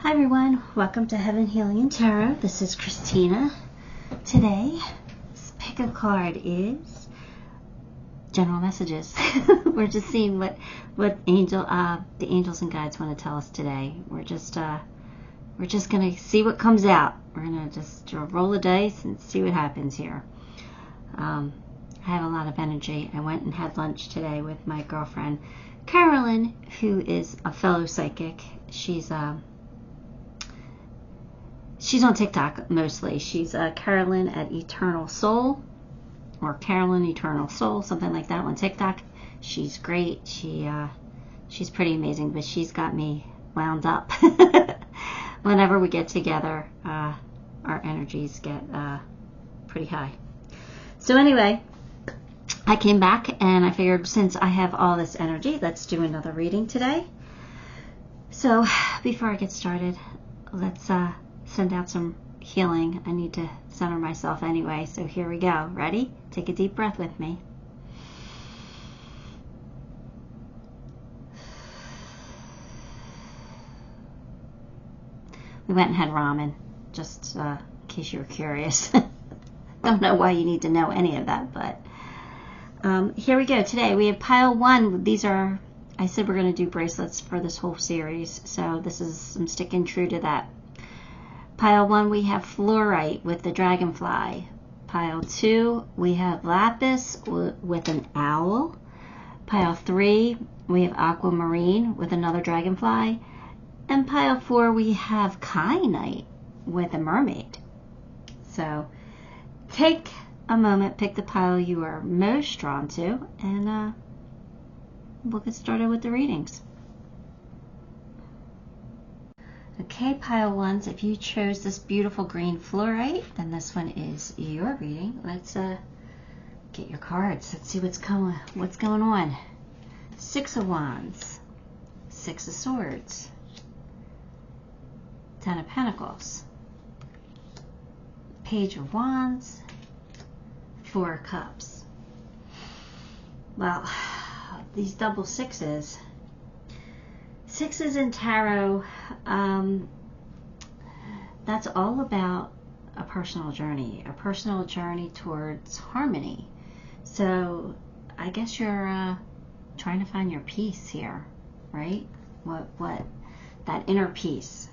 Hi everyone, welcome to Heaven Healing and Tarot. This is Christina. Today's pick a card is general messages. We're just seeing what the angels and guides want to tell us today. We're just gonna see what comes out. We're gonna just roll the dice and see what happens here. I have a lot of energy. I went and had lunch today with my girlfriend Carolyn, who is a fellow psychic. She's on TikTok mostly. She's Carolyn at Eternal Soul, or Carolyn Eternal Soul, something like that on TikTok. She's great. She's pretty amazing, but she's got me wound up. Whenever we get together, our energies get pretty high. So anyway, I came back and I figured since I have all this energy, let's do another reading today. So before I get started, let's send out some healing. I need to center myself anyway, so here we go. Ready? Take a deep breath with me. We went and had ramen, just in case you were curious. Don't know why you need to know any of that, but here we go. Today we have pile one. These are, I said we're going to do bracelets for this whole series, so I'm sticking true to that. Pile 1, we have Fluorite with the dragonfly. Pile 2, we have Lapis with an owl. Pile 3, we have Aquamarine with another dragonfly. And pile 4, we have Kyanite with a mermaid. So take a moment, pick the pile you are most drawn to, and we'll get started with the readings. Okay, pile ones, if you chose this beautiful green fluorite, then this one is your reading. Let's get your cards. Let's see what's going on. 6 of Wands, 6 of Swords, 10 of Pentacles, Page of Wands, 4 of Cups. Well, these double sixes. Sixes in tarot, that's all about a personal journey towards harmony. So I guess you're trying to find your peace here, right? What that inner peace.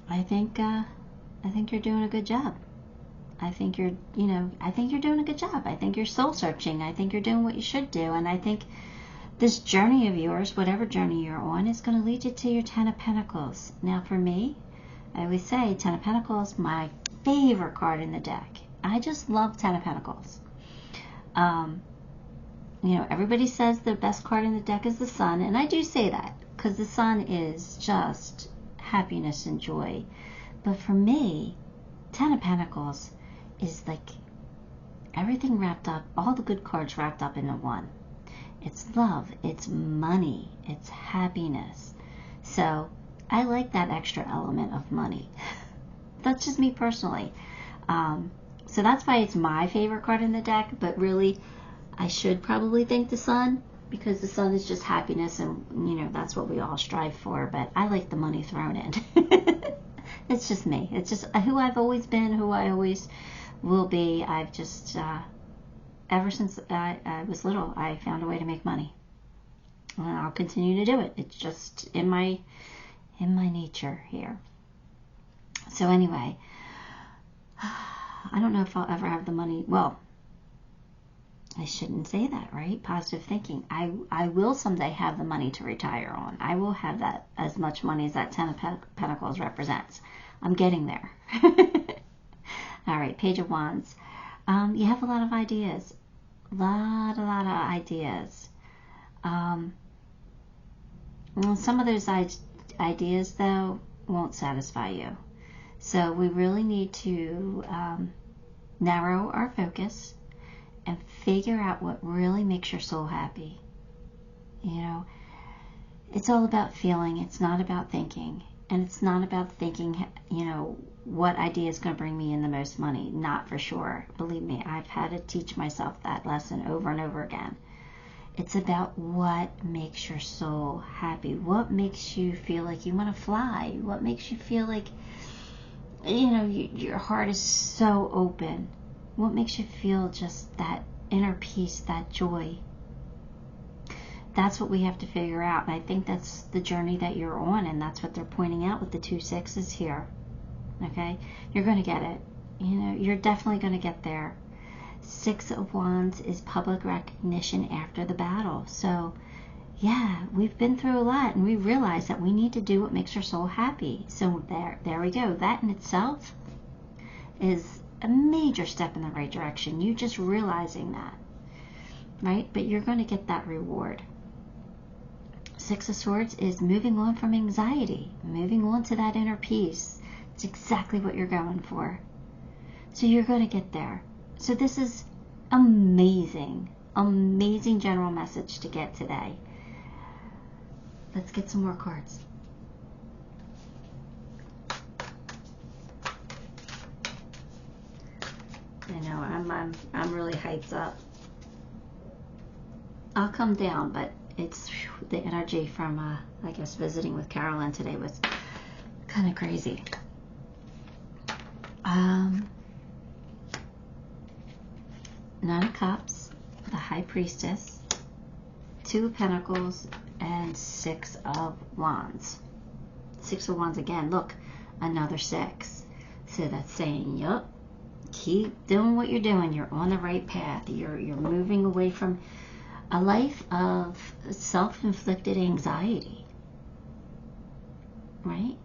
I think you're doing a good job. I think you're doing a good job. I think you're soul searching. I think you're doing what you should do. And I think this journey of yours, whatever journey you're on, is going to lead you to your 10 of Pentacles. Now for me, I always say 10 of Pentacles, my favorite card in the deck. I just love 10 of Pentacles. Everybody says the best card in the deck is the Sun. And I do say that because the Sun is just happiness and joy. But for me, 10 of Pentacles is like everything wrapped up, all the good cards wrapped up into one. It's love, it's money, it's happiness. So I like that extra element of money. That's just me personally. So that's why it's my favorite card in the deck, but really I should probably thank the Sun, because the Sun is just happiness, and that's what we all strive for, but I like the money thrown in. It's just me. It's just who I've always been, who I always will be. I've just, ever since I was little, I found a way to make money. And I'll continue to do it. It's just in my nature here. So anyway, I don't know if I'll ever have the money. Well, I shouldn't say that, right? Positive thinking. I will someday have the money to retire on. I will have that, as much money as that 10 of Pentacles represents. I'm getting there. All right, Page of Wands. You have a lot of ideas. A lot of ideas. Some of those ideas, though, won't satisfy you. So we really need to narrow our focus and figure out what really makes your soul happy. It's all about feeling. It's not about thinking. And it's not about thinking, what idea is going to bring me in the most money. Not for sure. Believe me, I've had to teach myself that lesson over and over again. It's about what makes your soul happy. What makes you feel like you want to fly? What makes you feel like, your heart is so open? What makes you feel just that inner peace, that joy? That's what we have to figure out. And I think that's the journey that you're on, and that's what they're pointing out with the 2 6s here. Okay? You're going to get it. You're definitely going to get there. 6 of Wands is public recognition after the battle. So, yeah, we've been through a lot, and we realize that we need to do what makes our soul happy. So there we go. That in itself is a major step in the right direction. You just realizing that, right? But you're going to get that reward. 6 of Swords is moving on from anxiety, moving on to that inner peace. It's exactly what you're going for. So you're going to get there. So this is amazing, amazing general message to get today. Let's get some more cards. I know I'm really hyped up. I'll come down, but it's the energy from I guess visiting with Carolyn today was kind of crazy. Nine of Cups, the High Priestess, 2 of Pentacles, and 6 of Wands. 6 of Wands again. Look, another 6. So that's saying, yup, keep doing what you're doing. You're on the right path. You're moving away from a life of self-inflicted anxiety. Right?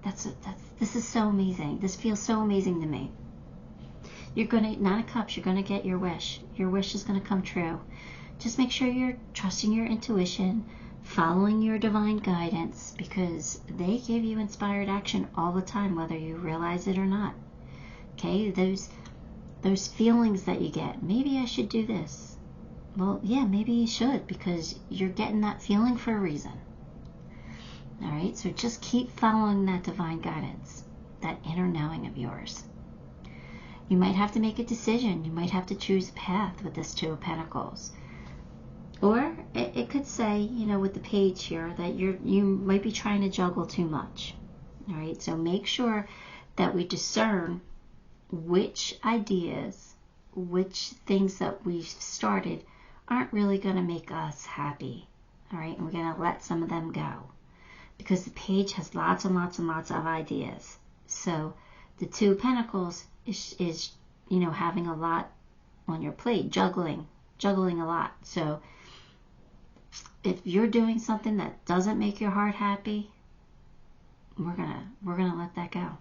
This is so amazing. This feels so amazing to me. You're going to, 9 of Cups, you're going to get your wish. Your wish is going to come true. Just make sure you're trusting your intuition, following your divine guidance, because they give you inspired action all the time, whether you realize it or not. Okay, those feelings that you get, maybe I should do this. Well, yeah, maybe you should, because you're getting that feeling for a reason. All right, so just keep following that divine guidance, that inner knowing of yours. You might have to make a decision. You might have to choose a path with this 2 of Pentacles. Or it could say, with the page here, that you might be trying to juggle too much. All right, so make sure that we discern which ideas, which things that we've started aren't really going to make us happy. All right, and we're going to let some of them go. Because the page has lots and lots and lots of ideas. So the 2 of Pentacles is having a lot on your plate, juggling a lot. So if you're doing something that doesn't make your heart happy, we're gonna let that go.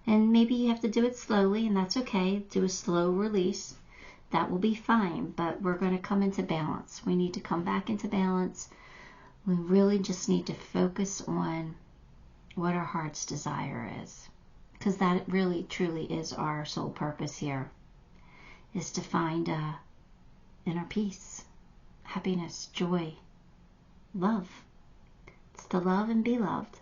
And maybe you have to do it slowly, and that's okay. Do a slow release. That will be fine, but we're going to come into balance. We need to come back into balance. We really just need to focus on what our heart's desire is. Because that really, truly is our sole purpose here, is to find inner peace, happiness, joy, love. It's to love and be loved.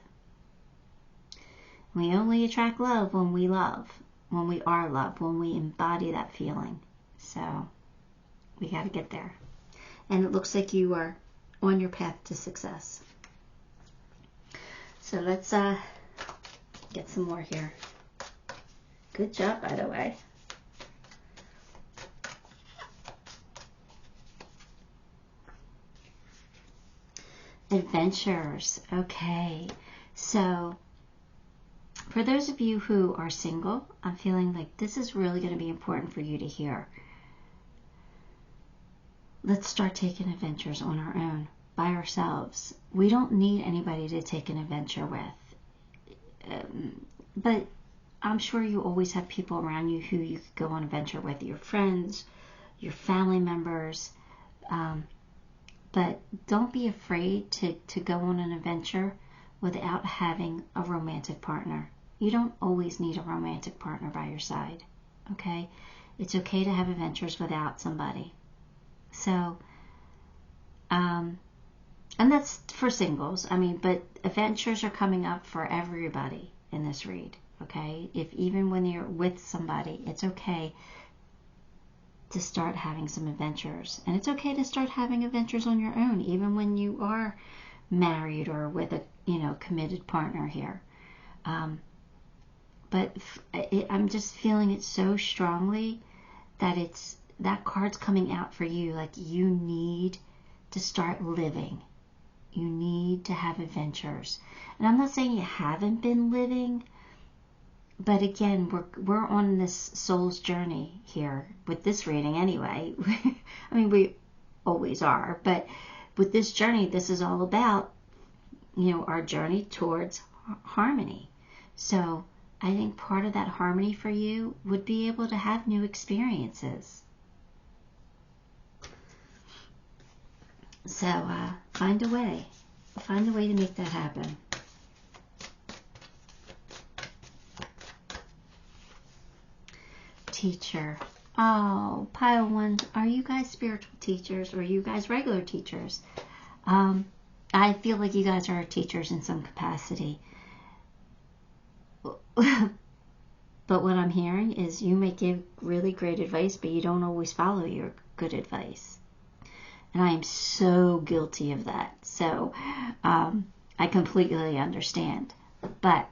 We only attract love when we love, when we are loved, when we embody that feeling. So we got to get there. And it looks like you are on your path to success. So let's get some more here. Good job, by the way. Adventures. Okay. So for those of you who are single, I'm feeling like this is really going to be important for you to hear. Let's start taking adventures on our own, by ourselves. We don't need anybody to take an adventure with. But I'm sure you always have people around you who you could go on an adventure with, your friends, your family members. But don't be afraid to go on an adventure without having a romantic partner. You don't always need a romantic partner by your side, okay? It's okay to have adventures without somebody. So, and that's for singles. But adventures are coming up for everybody in this read, okay? If even when you're with somebody, it's okay to start having some adventures. And it's okay to start having adventures on your own, even when you are married or with a, committed partner here. But I'm just feeling it so strongly that that card's coming out for you. Like, you need to start living. You need to have adventures. And I'm not saying you haven't been living, but again, we're on this soul's journey here with this reading anyway. I mean, we always are, but with this journey, this is all about, our journey towards harmony. So I think part of that harmony for you would be able to have new experiences. So find a way. Find a way to make that happen. Teacher. Oh, pile one. Are you guys spiritual teachers, or are you guys regular teachers? I feel like you guys are teachers in some capacity. But what I'm hearing is you may give really great advice, but you don't always follow your good advice. And I am so guilty of that. So I completely understand. But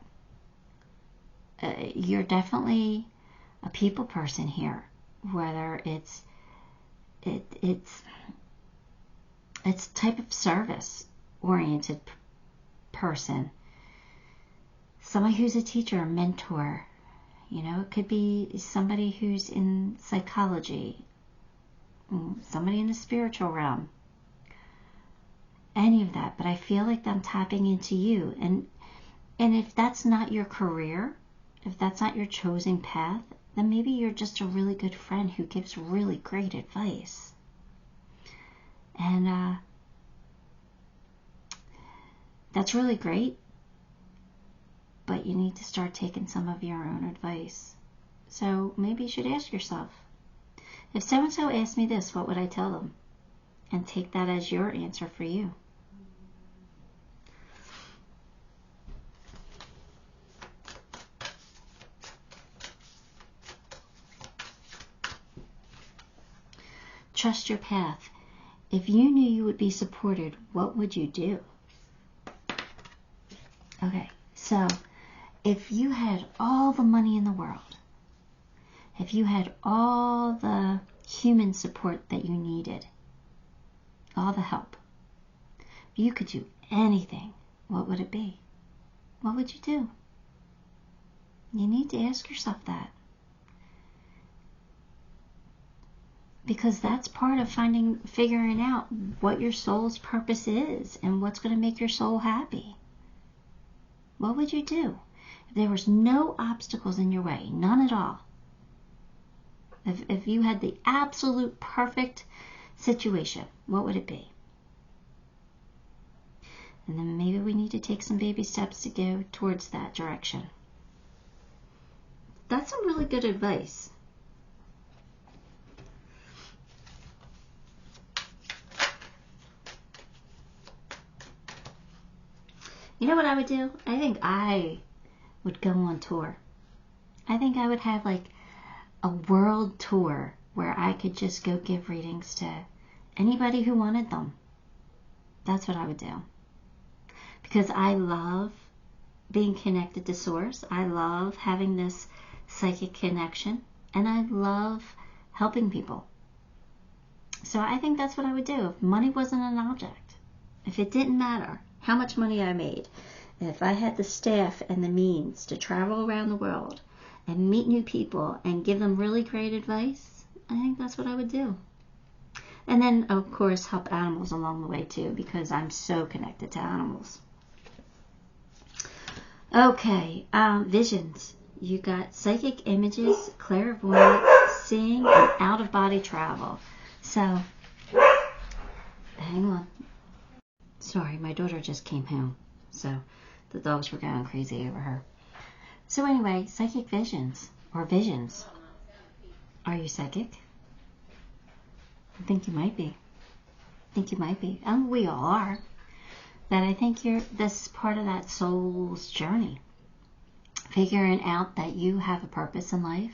you're definitely a people person here. Whether it's type of service oriented person. Somebody who's a teacher, a mentor. It could be somebody who's in psychology, somebody in the spiritual realm, any of that. But I feel like I'm tapping into you. And if that's not your career, if that's not your chosen path, then maybe you're just a really good friend who gives really great advice. And that's really great. But you need to start taking some of your own advice. So maybe you should ask yourself, if so-and-so asked me this, what would I tell them? And take that as your answer for you. Trust your path. If you knew you would be supported, what would you do? Okay, so if you had all the money in the world, if you had all the human support that you needed, all the help, if you could do anything, what would it be? What would you do? You need to ask yourself that. Because that's part of figuring out what your soul's purpose is and what's going to make your soul happy. What would you do? If there was no obstacles in your way, none at all. If you had the absolute perfect situation, what would it be? And then maybe we need to take some baby steps to go towards that direction. That's some really good advice. You know what I would do? I think I would go on tour. I think I would have like a world tour where I could just go give readings to anybody who wanted them. That's what I would do. Because I love being connected to Source. I love having this psychic connection. And I love helping people. So I think that's what I would do if money wasn't an object. If it didn't matter how much money I made, if I had the staff and the means to travel around the world and meet new people and give them really great advice, I think that's what I would do. And then, of course, help animals along the way too, because I'm so connected to animals. Okay, visions. You got psychic images, clairvoyant, seeing, and out-of-body travel. So, hang on. Sorry, my daughter just came home, so the dogs were going crazy over her. So anyway, psychic visions, or visions. Are you psychic? I think you might be. We all are. But I think this is part of that soul's journey. Figuring out that you have a purpose in life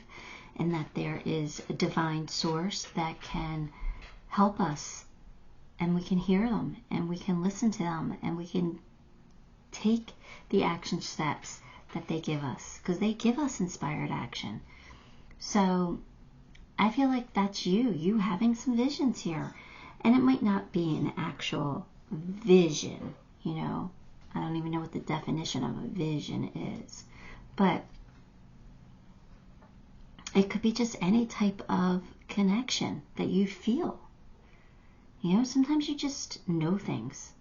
and that there is a divine source that can help us, and we can hear them, and we can listen to them, and we can take the action steps that they give us, because they give us inspired action. So I feel like that's you having some visions here. And it might not be an actual vision, you know. I don't even know what the definition of a vision is. But it could be just any type of connection that you feel. You know, sometimes you just know things.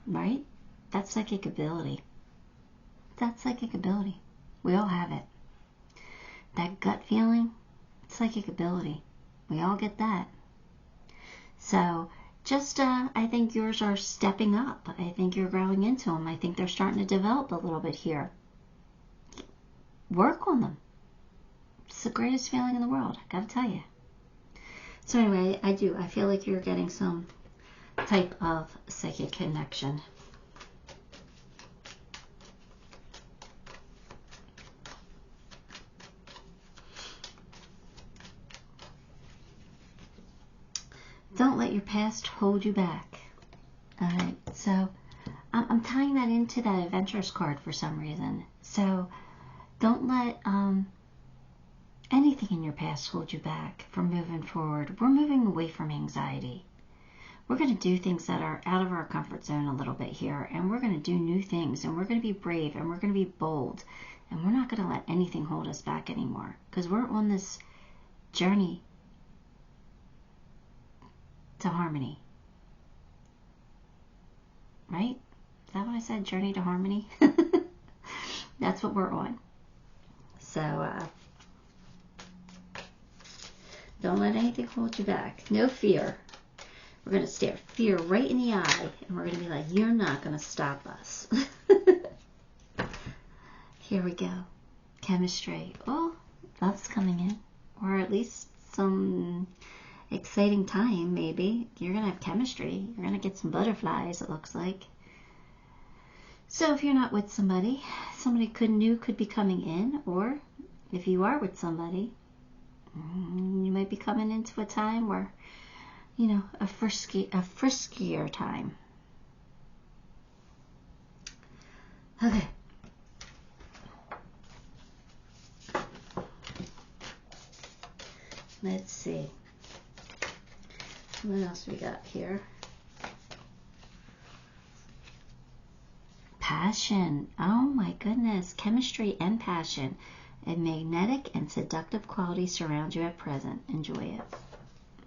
Right? That's psychic ability. That's psychic ability. We all have it. That gut feeling, psychic ability. We all get that. So just, I think yours are stepping up. I think you're growing into them. I think they're starting to develop a little bit here. Work on them. It's the greatest feeling in the world, I gotta tell you. So anyway, I feel like you're getting some type of psychic connection. Don't let your past hold you back. Alright, so I'm tying that into that adventurous card for some reason. So don't let anything in your past hold you back from moving forward. We're moving away from anxiety. We're going to do things that are out of our comfort zone a little bit here, and we're going to do new things, and we're going to be brave, and we're going to be bold, and we're not going to let anything hold us back anymore, because we're on this journey to harmony. Right? Is that what I said? Journey to harmony? That's what we're on. So, don't let anything hold you back. No fear. We're going to stare fear right in the eye, and we're going to be like, you're not going to stop us. Here we go. Chemistry. Oh, love's coming in. Or at least some exciting time, maybe. You're going to have chemistry. You're going to get some butterflies, it looks like. So if you're not with somebody, somebody new could be coming in, or if you are with somebody, you might be coming into a time where, you know, a friskier time. Okay. Let's see. What else we got here? Passion. Oh my goodness. Chemistry and passion. A magnetic and seductive quality surround you at present. Enjoy it.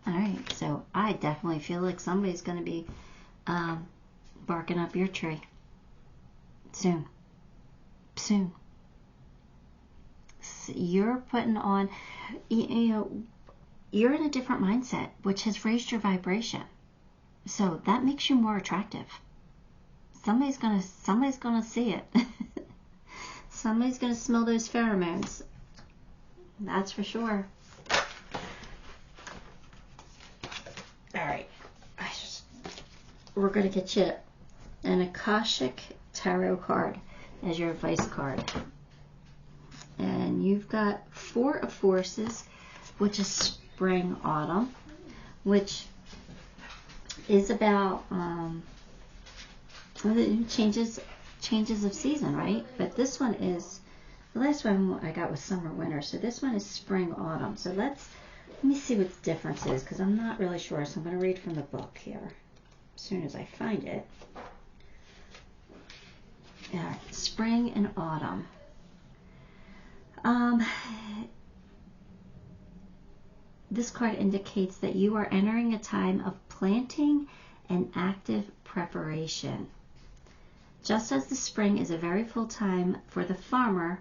Alright, so I definitely feel like somebody's going to be barking up your tree. Soon. Soon. So you're putting on, you know, you're in a different mindset, which has raised your vibration. So that makes you more attractive. Somebody's gonna see it. Somebody's gonna smell those pheromones. That's for sure. Alright. We're gonna get you an Akashic Tarot card as your advice card. And you've got Four of Forces, which is spring, autumn, which is about changes of season, right? But this one is, the last one I got was summer, winter, so this one is spring, autumn. So let me see what the difference is, because I'm not really sure. So I'm going to read from the book here as soon as I find it. Spring and autumn. This card indicates that you are entering a time of planting and active preparation. Just as the spring is a very full time for the farmer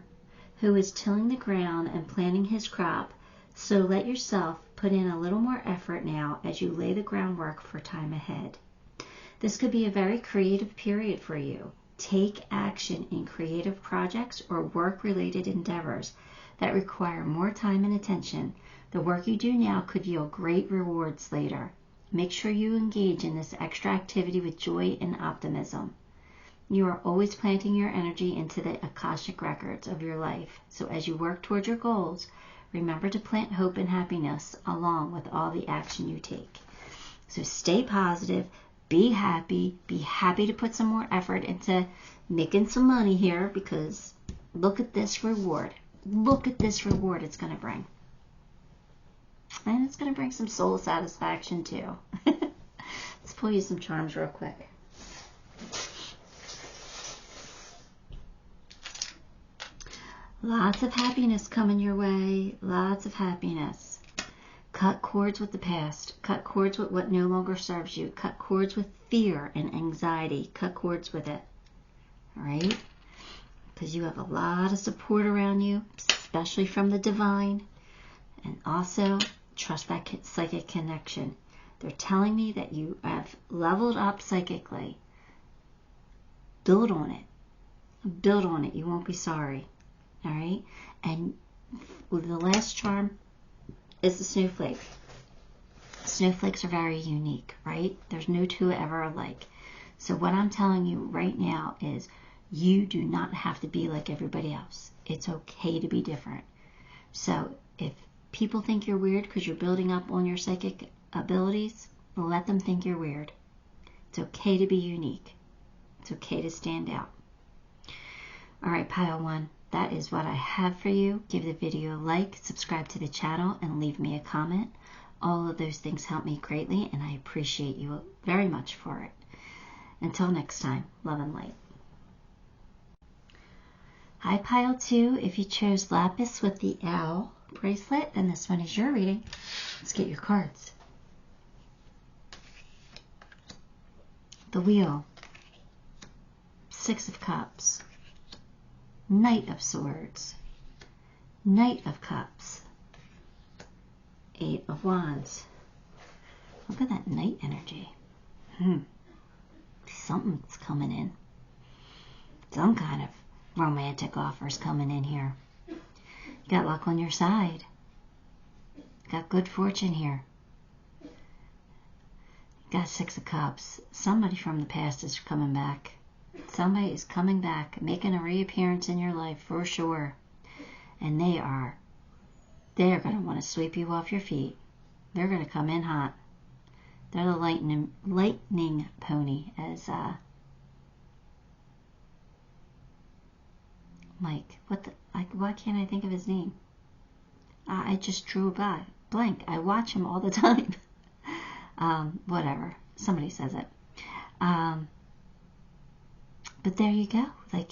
who is tilling the ground and planting his crop, so let yourself put in a little more effort now as you lay the groundwork for time ahead. This could be a very creative period for you. Take action in creative projects or work-related endeavors that require more time and attention. The work you do now could yield great rewards later. Make sure you engage in this extra activity with joy and optimism. You are always planting your energy into the Akashic records of your life. So as you work towards your goals, remember to plant hope and happiness along with all the action you take. So stay positive, be happy to put some more effort into making some money here, because look at this reward. Look at this reward it's going to bring. And it's going to bring some soul satisfaction too. Let's pull you some charms real quick. Lots of happiness coming your way. Lots of happiness. Cut cords with the past. Cut cords with what no longer serves you. Cut cords with fear and anxiety. Cut cords with it. All right? Because you have a lot of support around you, especially from the divine. And also, trust that psychic connection. They're telling me that you have leveled up psychically. Build on it. Build on it. You won't be sorry. All right? And the last charm is the snowflake. Snowflakes are very unique, right? There's no two ever alike. So what I'm telling you right now is you do not have to be like everybody else. It's okay to be different. So if people think you're weird because you're building up on your psychic abilities, let them think you're weird. It's okay to be unique. It's okay to stand out. All right, pile one. That is what I have for you. Give the video a like, subscribe to the channel, and leave me a comment. All of those things help me greatly, and I appreciate you very much for it. Until next time, love and light. Hi, pile two. If you chose Lapis with the owl bracelet, then this one is your reading. Let's get your cards. The Wheel. Six of Cups. Knight of Swords, Knight of Cups, Eight of Wands. Look at that Knight energy. Something's coming in. Some kind of romantic offers coming in here. You got luck on your side. Got good fortune here. Got Six of Cups. Somebody from the past is coming back. Somebody is coming back, making a reappearance in your life for sure. And they are going to want to sweep you off your feet. They're going to come in hot. They're the lightning pony, as Mike. Why can't I think of his name? I just drew a blank. I watch him all the time. Whatever. Somebody says it. But there you go. Like,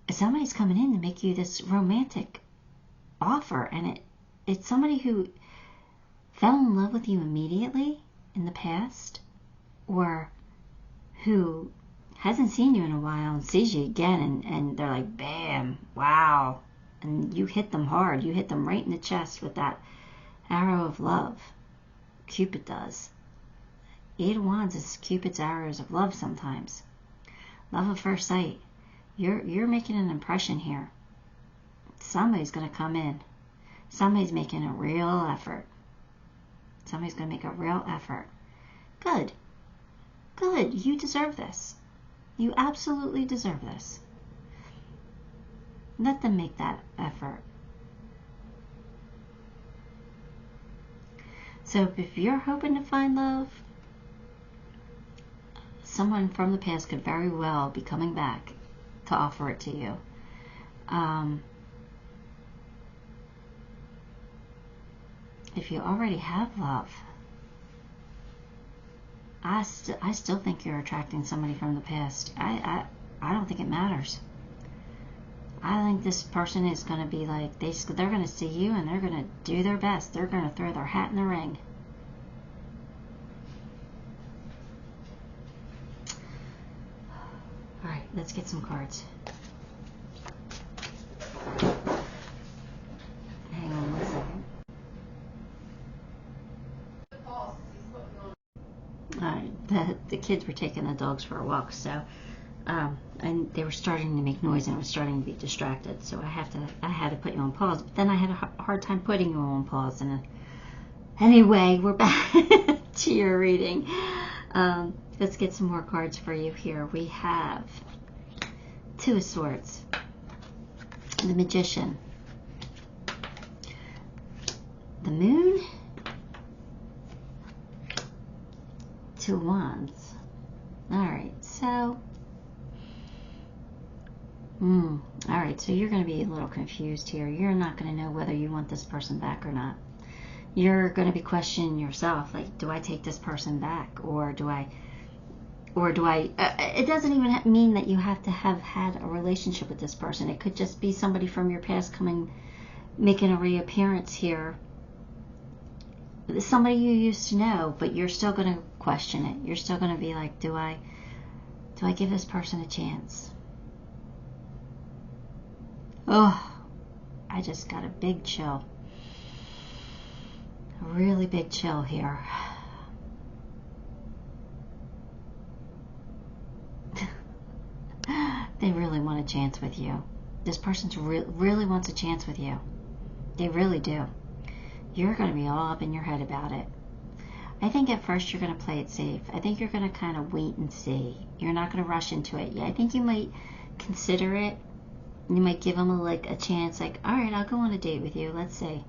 somebody's coming in to make you this romantic offer, and it's somebody who fell in love with you immediately in the past, or who hasn't seen you in a while and sees you again, and they're like, bam, wow, and you hit them hard. You hit them right in the chest with that arrow of love. Cupid does. Eight of Wands is Cupid's arrows of love sometimes. Love at first sight. You're making an impression here. Somebody's going to come in. Somebody's making a real effort. Somebody's going to make a real effort. Good. Good. You deserve this. You absolutely deserve this. Let them make that effort. So if you're hoping to find love, someone from the past could very well be coming back to offer it to you. If you already have love, I still think you're attracting somebody from the past. I don't think it matters. I think this person is going to be like, they're going to see you and they're going to do their best. They're going to throw their hat in the ring. All right, let's get some cards. Hang on 1 second. The kids were taking the dogs for a walk, so and they were starting to make noise and I was starting to be distracted, so I had to put you on pause. But then I had a hard time putting you on pause. And anyway, we're back to your reading. Let's get some more cards for you here. We have Two of Swords, the Magician, the Moon, Two of Wands. Alright, so alright, so you're going to be a little confused here. You're not going to know whether you want this person back or not. You're going to be questioning yourself, like, do I take this person back, or do I it doesn't even mean that you have to have had a relationship with this person. It could just be somebody from your past making a reappearance here. Somebody you used to know, but you're still going to question it. You're still going to be like, do I give this person a chance? Oh, I just got a big chill. A really big chill here. They really want a chance with you. This person really wants a chance with you. They really do. You're going to be all up in your head about it. I think at first you're going to play it safe. I think you're going to kind of wait and see. You're not going to rush into it. Yeah, I think you might consider it. You might give them a chance, like, all right, I'll go on a date with you. Let's see.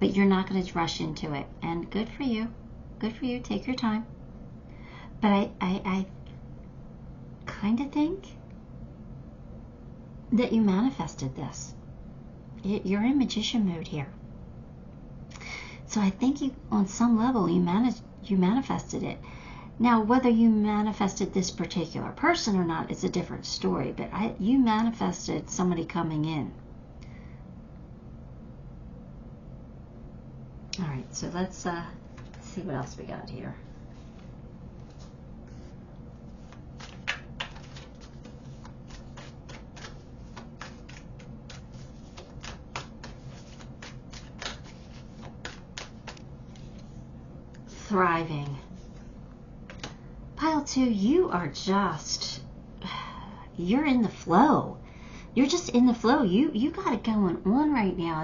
But you're not going to rush into it. And good for you. Good for you. Take your time. But I kind of think that you manifested this. You're in magician mode here. So I think you, on some level, you manifested it. Now, whether you manifested this particular person or not is a different story, but you manifested somebody coming in. All right, so let's see what else we got here. Thriving. Pile 2, you are just, you're in the flow. You're just in the flow. You got it going on right now.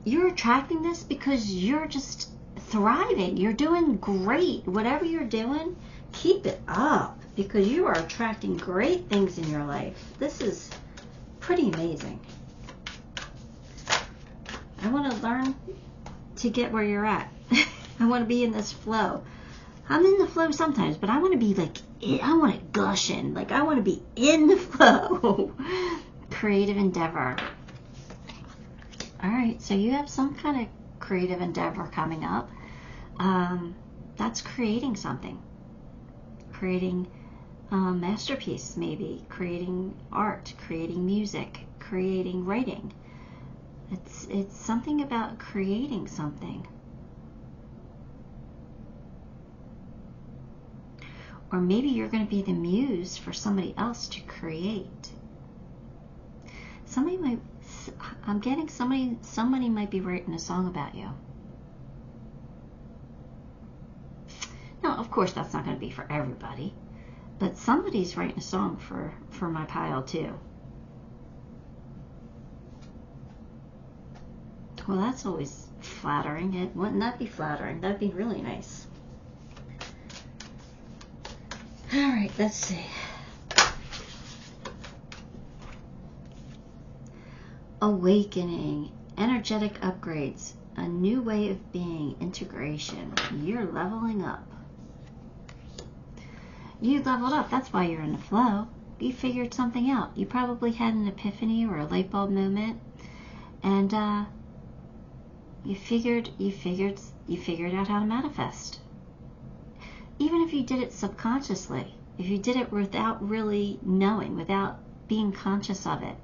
You're attracting this because you're just thriving. You're doing great. Whatever you're doing, keep it up, because you are attracting great things in your life. This is pretty amazing. I want to learn to get where you're at. I want to be in this flow. I'm in the flow sometimes, but I want to be I want it gushing. I want to be in the flow. Creative endeavor. All right, so you have some kind of creative endeavor coming up. That's creating something. Creating a masterpiece, maybe. Creating art, creating music, creating writing. It's something about creating something. Or maybe you're going to be the muse for somebody else to create. I'm getting somebody might be writing a song about you. Now, of course, that's not going to be for everybody, but somebody's writing a song for my pile too. Well, that's always flattering. Wouldn't that be flattering? That'd be really nice. All right, let's see. Awakening, energetic upgrades, a new way of being, integration. You're leveling up. You leveled up. That's why you're in the flow. You figured something out. You probably had an epiphany or a light bulb moment, and you figured out how to manifest. Even if you did it subconsciously, if you did it without really knowing, without being conscious of it,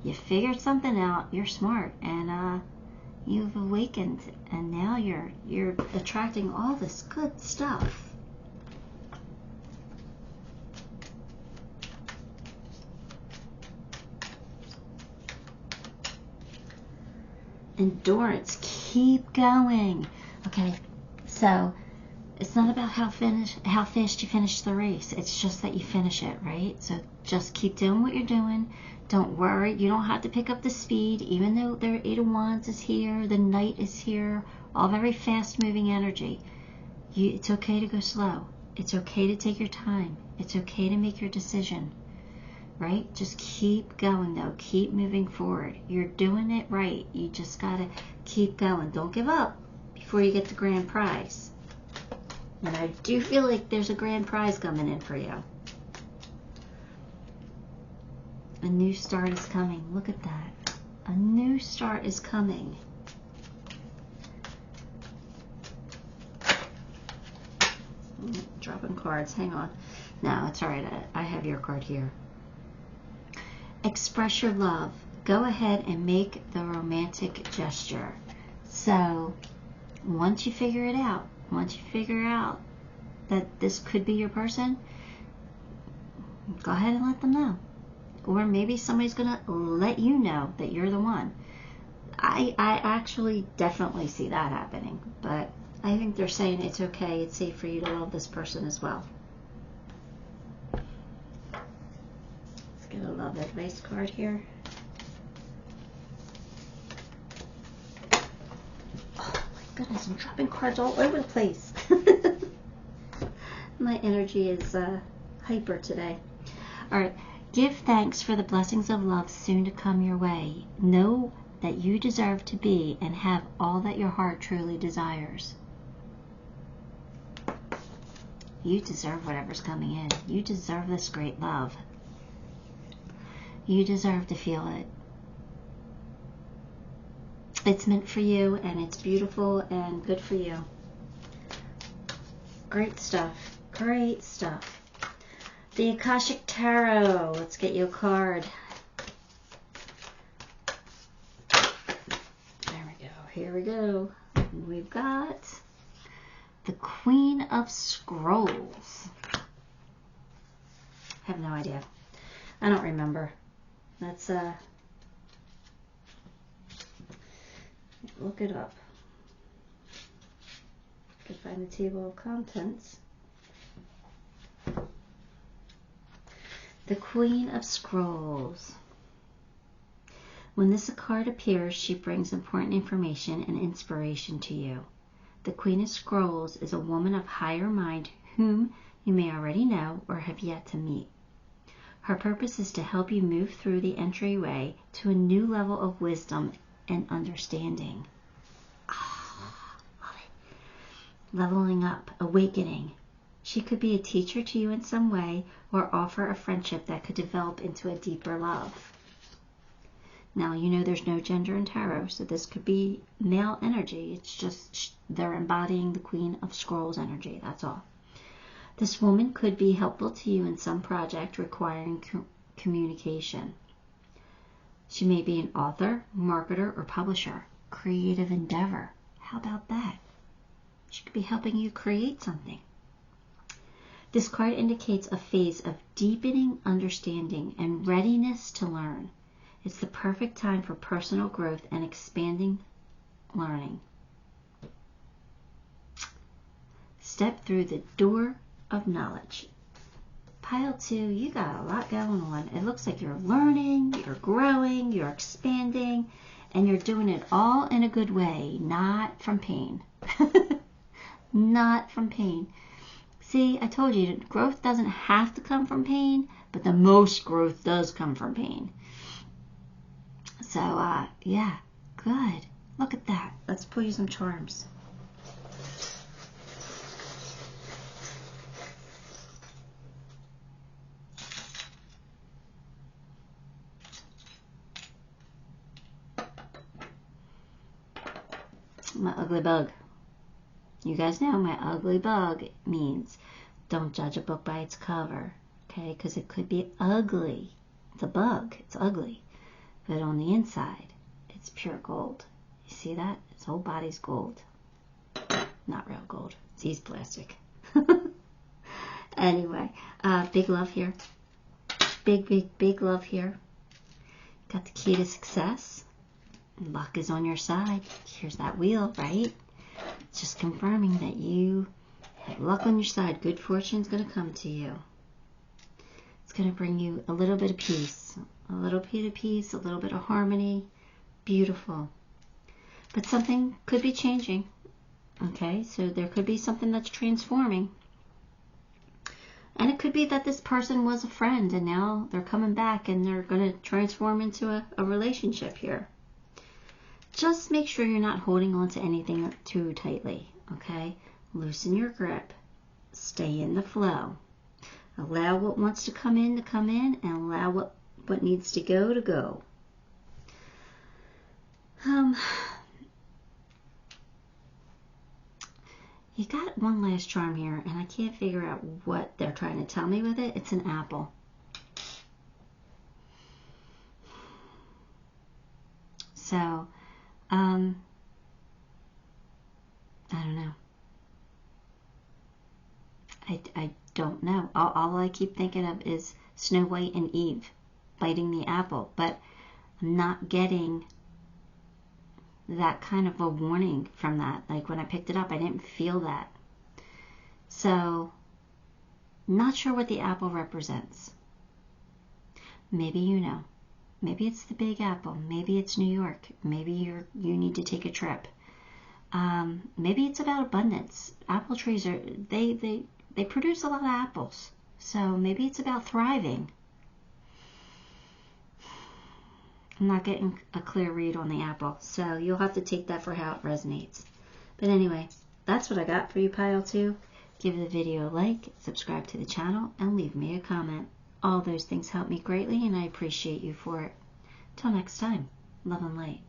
you figured something out. You're smart, and you've awakened, and now you're attracting all this good stuff. Endurance, keep going. Okay, so it's not about how fast you finish the race. It's just that you finish it, right? So just keep doing what you're doing. Don't worry. You don't have to pick up the speed, even though their Eight of Wands is here, the Knight is here, all very fast-moving energy. It's okay to go slow. It's okay to take your time. It's okay to make your decision, right? Just keep going, though. Keep moving forward. You're doing it right. You just got to keep going. Don't give up before you get the grand prize. And I do feel like there's a grand prize coming in for you. A new start is coming. Look at that. A new start is coming. Dropping cards. Hang on. No, it's all right. I have your card here. Express your love. Go ahead and make the romantic gesture. So, once you figure it out, once you figure out that this could be your person, go ahead and let them know. Or maybe somebody's going to let you know that you're the one. I actually definitely see that happening. But I think they're saying it's okay, it's safe for you to love this person as well. Let's get a love advice card here. Oh my goodness, I'm dropping cards all over the place. My energy is hyper today. Alright, give thanks for the blessings of love soon to come your way. Know that you deserve to be and have all that your heart truly desires. You deserve whatever's coming in. You deserve this great love. You deserve to feel it. It's meant for you, and it's beautiful and good for you. Great stuff. Great stuff. The Akashic Tarot. Let's get you a card. There we go. Here we go. We've got the Queen of Scrolls. I have no idea. I don't remember. Let's look it up. I can find the table of contents. The Queen of Scrolls. When this card appears, she brings important information and inspiration to you. The Queen of Scrolls is a woman of higher mind whom you may already know or have yet to meet. Her purpose is to help you move through the entryway to a new level of wisdom and understanding. Love it. Leveling up, awakening. She could be a teacher to you in some way or offer a friendship that could develop into a deeper love. Now, you know there's no gender in tarot, so this could be male energy. It's just they're embodying the Queen of Scrolls energy, that's all. This woman could be helpful to you in some project requiring communication. She may be an author, marketer, or publisher. Creative endeavor. How about that? She could be helping you create something. This card indicates a phase of deepening understanding and readiness to learn. It's the perfect time for personal growth and expanding learning. Step through the door of knowledge. Pile 2, you got a lot going on. It looks like you're learning, you're growing, you're expanding, and you're doing it all in a good way, not from pain. Not from pain. See, I told you, growth doesn't have to come from pain, but the most growth does come from pain. So, yeah, good. Look at that. Let's pull you some charms. My ugly bug. You guys know my ugly bug means don't judge a book by its cover, okay? Because it could be ugly. It's a bug. It's ugly. But on the inside, it's pure gold. You see that? Its whole body's gold. Not real gold. It's easy plastic. Anyway, big love here. Big love here. Got the key to success. Luck is on your side. Here's that wheel, right? It's just confirming that you have luck on your side. Good fortune's going to come to you. It's going to bring you a little bit of peace. A little bit of peace, a little bit of harmony. Beautiful. But something could be changing. Okay, so there could be something that's transforming. And it could be that this person was a friend and now they're coming back and they're going to transform into a relationship here. Just make sure you're not holding on to anything too tightly, okay? Loosen your grip. Stay in the flow. Allow what wants to come in, and allow what needs to go. You got one last charm here, and I can't figure out what they're trying to tell me with it. It's an apple. So, I don't know. I don't know. All I keep thinking of is Snow White and Eve biting the apple, but I'm not getting that kind of a warning from that. Like when I picked it up, I didn't feel that. So, not sure what the apple represents. Maybe you know. Maybe it's the Big Apple. Maybe it's New York. Maybe you need to take a trip. Maybe it's about abundance. Apple trees they produce a lot of apples. So maybe it's about thriving. I'm not getting a clear read on the apple, so you'll have to take that for how it resonates. But anyway, that's what I got for you, Pile 2. Give the video a like, subscribe to the channel, and leave me a comment. All those things help me greatly, and I appreciate you for it. Till next time, love and light.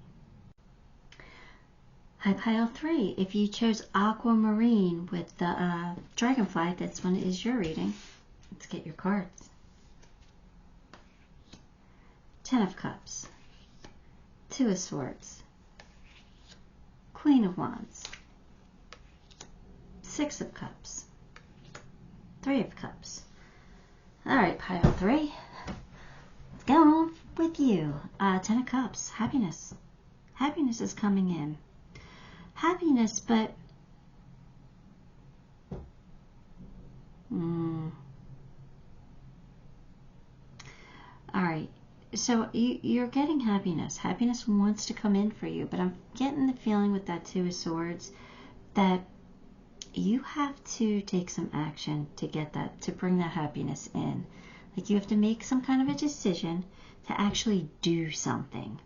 Hi, Pile 3. If you chose Aquamarine with the dragonfly, this one is your reading. Let's get your cards. 10 of Cups. 2 of Swords. Queen of Wands. 6 of Cups. 3 of Cups. Alright, Pile 3. What's going on with you? 10 of Cups. Happiness. Happiness is coming in. Happiness, but alright, so you're getting happiness. Happiness wants to come in for you, but I'm getting the feeling with that 2 of Swords that you have to take some action to get that, to bring that happiness in. Like you have to make some kind of a decision to actually do something.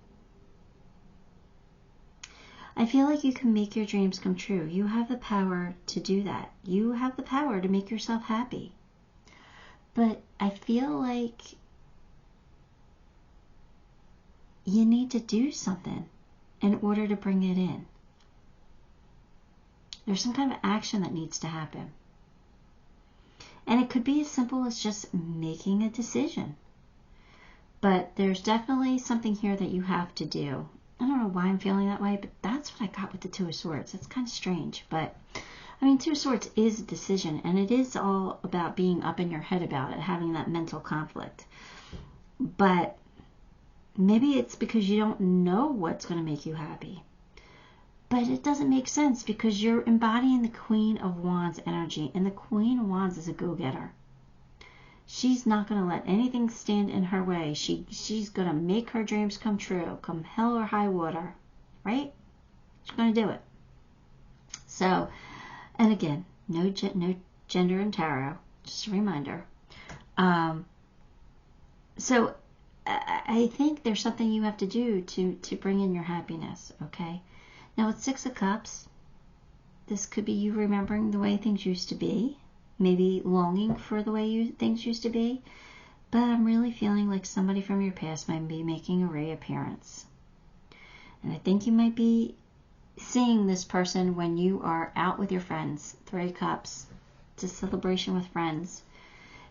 I feel like you can make your dreams come true. You have the power to do that. You have the power to make yourself happy. But I feel like you need to do something in order to bring it in. There's some kind of action that needs to happen. And it could be as simple as just making a decision. But there's definitely something here that you have to do. I don't know why I'm feeling that way, but that's what I got with the 2 of Swords. It's kind of strange, but I mean, 2 of Swords is a decision, and it is all about being up in your head about it, having that mental conflict. But maybe it's because you don't know what's going to make you happy. But it doesn't make sense because you're embodying the Queen of Wands energy, and the Queen of Wands is a go-getter. She's not going to let anything stand in her way. She's going to make her dreams come true, come hell or high water, right? She's going to do it. So, and again, no gender in tarot, just a reminder. So, I think there's something you have to do to bring in your happiness, okay? Now, with 6 of Cups, this could be you remembering the way things used to be. Maybe longing for the way things used to be. But I'm really feeling like somebody from your past might be making a reappearance. And I think you might be seeing this person when you are out with your friends. 3 of Cups. It's a celebration with friends.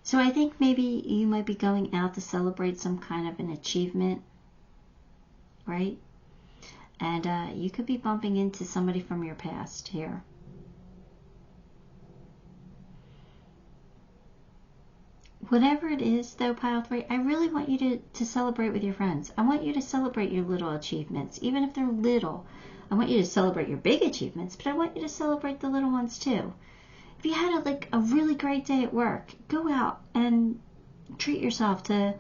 So I think maybe you might be going out to celebrate some kind of an achievement. Right? And you could be bumping into somebody from your past here. Whatever it is, though, Pile 3, I really want you to celebrate with your friends. I want you to celebrate your little achievements, even if they're little. I want you to celebrate your big achievements, but I want you to celebrate the little ones, too. If you had a really great day at work, go out and treat yourself to,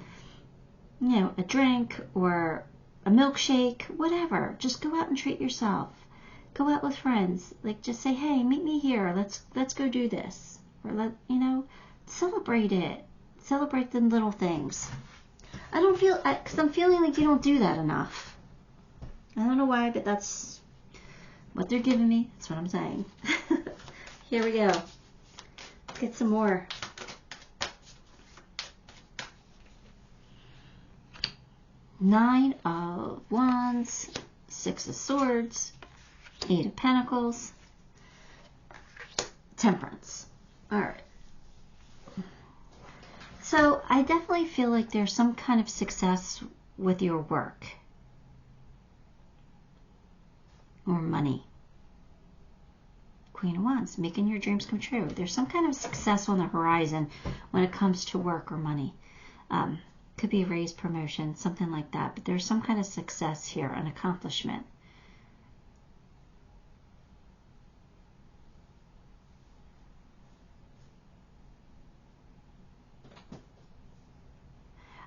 a drink or a milkshake, whatever. Just go out and treat yourself. Go out with friends. Like, just say, hey, meet me here. Let's go do this. Or celebrate it. Celebrate the little things. I don't feel, because I'm feeling like you don't do that enough. I don't know why, but that's what they're giving me. That's what I'm saying. Here we go. Let's get some more. Nine of Wands, Six of Swords, Eight of Pentacles, Temperance. All right. So I definitely feel like there's some kind of success with your work or money. Queen of Wands, making your dreams come true. There's some kind of success on the horizon when it comes to work or money. Could be a raise, promotion, something like that. But there's some kind of success here, an accomplishment.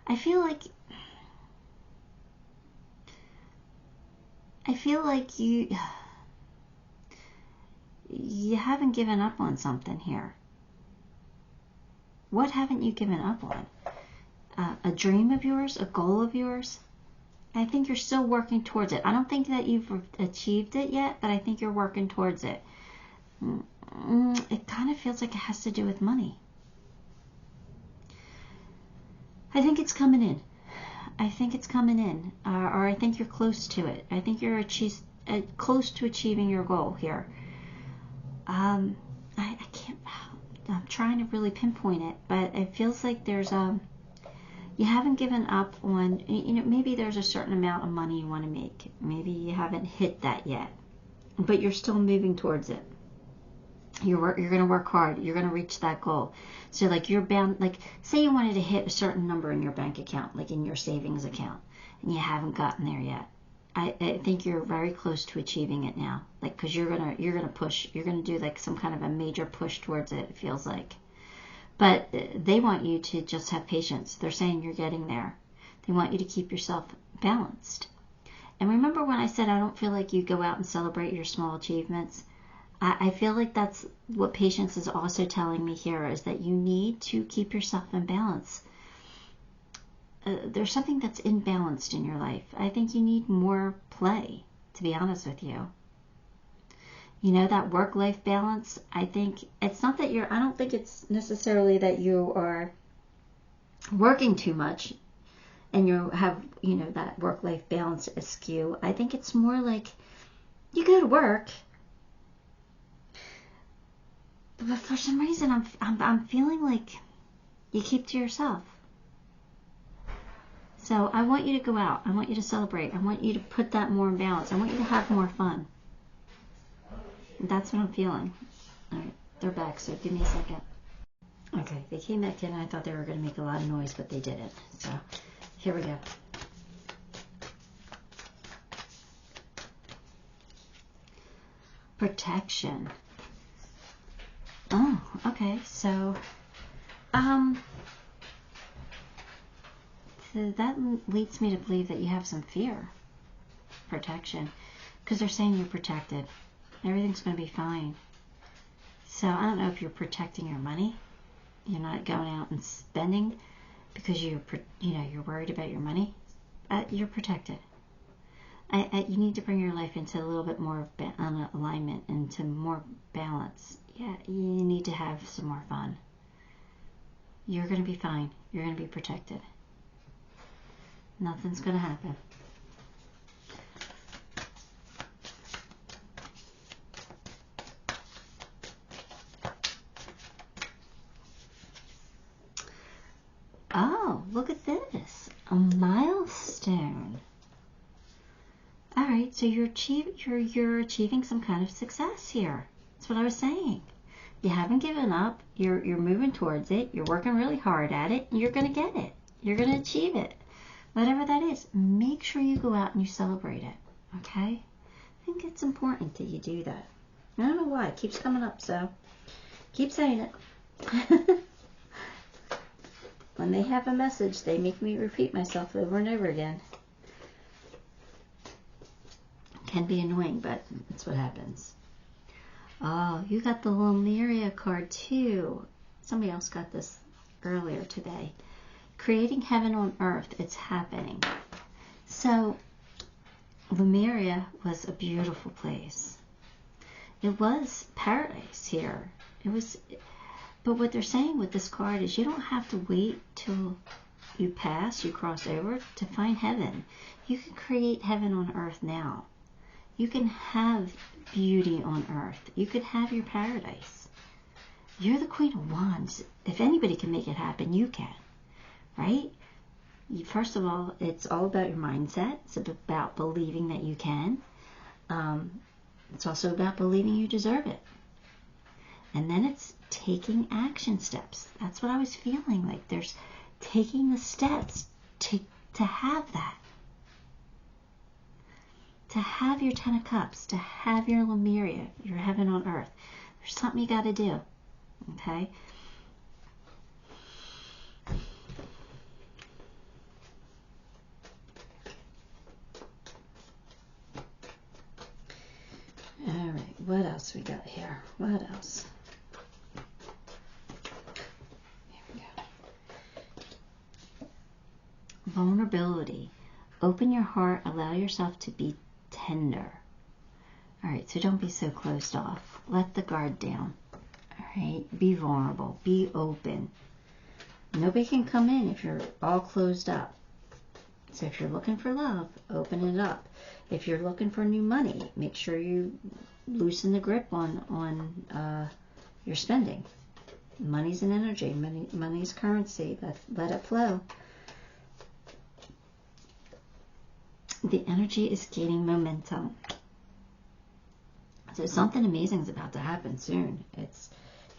I feel like you haven't given up on something here. What haven't you given up on? A dream of yours, a goal of yours? I think you're still working towards it. I don't think that you've achieved it yet, but I think you're working towards it. It kind of feels like it has to do with money. I think it's coming in. I think it's coming in. Or I think you're close to it. I think you're close to achieving your goal here. I can't, I'm trying to really pinpoint it, but it feels like there's you haven't given up on, maybe there's a certain amount of money you want to make. Maybe you haven't hit that yet, but you're still moving towards it. You're going to work hard. You're going to reach that goal. So like you're bound, like say you wanted to hit a certain number in your bank account, like in your savings account, and you haven't gotten there yet. I think you're very close to achieving it now. Like, cause you're going to push, you're going to do like some kind of a major push towards it. It feels like, but they want you to just have patience. They're saying you're getting there. They want you to keep yourself balanced. And remember when I said, I don't feel like you go out and celebrate your small achievements. I feel like that's what patience is also telling me here, is that you need to keep yourself in balance. There's something that's imbalanced in your life. I think you need more play, to be honest with you. That work-life balance, I think it's not that I don't think it's necessarily that you are working too much and you have, that work-life balance askew. I think it's more like you go to work, but for some reason, I'm feeling like you keep to yourself. So I want you to go out. I want you to celebrate. I want you to put that more in balance. I want you to have more fun. That's what I'm feeling. All right, they're back, so give me a second. Okay, they came back in. I thought they were going to make a lot of noise, but they didn't. So here we go. Protection. Oh, okay. So that leads me to believe that you have some fear. Protection. Because they're saying you're protected. Everything's going to be fine. So I don't know if you're protecting your money. You're not going out and spending because you're worried about your money. You're protected. You need to bring your life into a little bit more alignment, into more balance. Yeah, you need to have some more fun. You're going to be fine. You're going to be protected. Nothing's going to happen. Oh, look at this. A milestone. All right, so you're achieving some kind of success here. That's what I was saying. You haven't given up. You're moving towards it. You're working really hard at it. And you're going to get it. You're going to achieve it. Whatever that is, make sure you go out and you celebrate it. Okay? I think it's important that you do that. I don't know why. It keeps coming up, so keep saying it. When they have a message, they make me repeat myself over and over again. Can be annoying, but that's what happens. Oh, you got the Lemuria card too. Somebody else got this earlier today. Creating heaven on earth. It's happening. So, Lemuria was a beautiful place. It was paradise here. It was, but what they're saying with this card is you don't have to wait till you pass, you cross over to find heaven. You can create heaven on earth now. You can have beauty on earth. You could have your paradise. You're the Queen of Wands. If anybody can make it happen, you can. Right? First of all, it's all about your mindset. It's about believing that you can. It's also about believing you deserve it. And then it's taking action steps. That's what I was feeling like. There's taking the steps to have that. To have your 10 of Cups, to have your Lemuria, your heaven on earth. There's something you got to do. Okay? All right, what else we got here? What else? Here we go. Vulnerability. Open your heart, allow yourself to be tender. All right, so don't be so closed off. Let the guard down. All right, be vulnerable, be open. Nobody can come in if you're all closed up. So if you're looking for love, open it up. If you're looking for new money, make sure you loosen the grip on your spending. Money's an energy. Money's currency. Let it flow. The energy is gaining momentum. So something amazing is about to happen soon. It's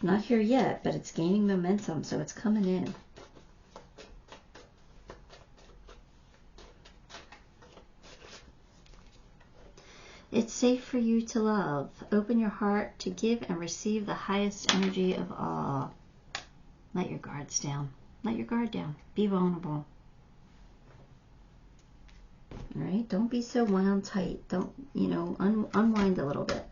not here yet, but it's gaining momentum, so it's coming in. It's safe for you to love. Open your heart to give and receive the highest energy of all. Let your guards down. Let your guard down. Be vulnerable. All right? Don't be so wound tight. Don't, unwind a little bit.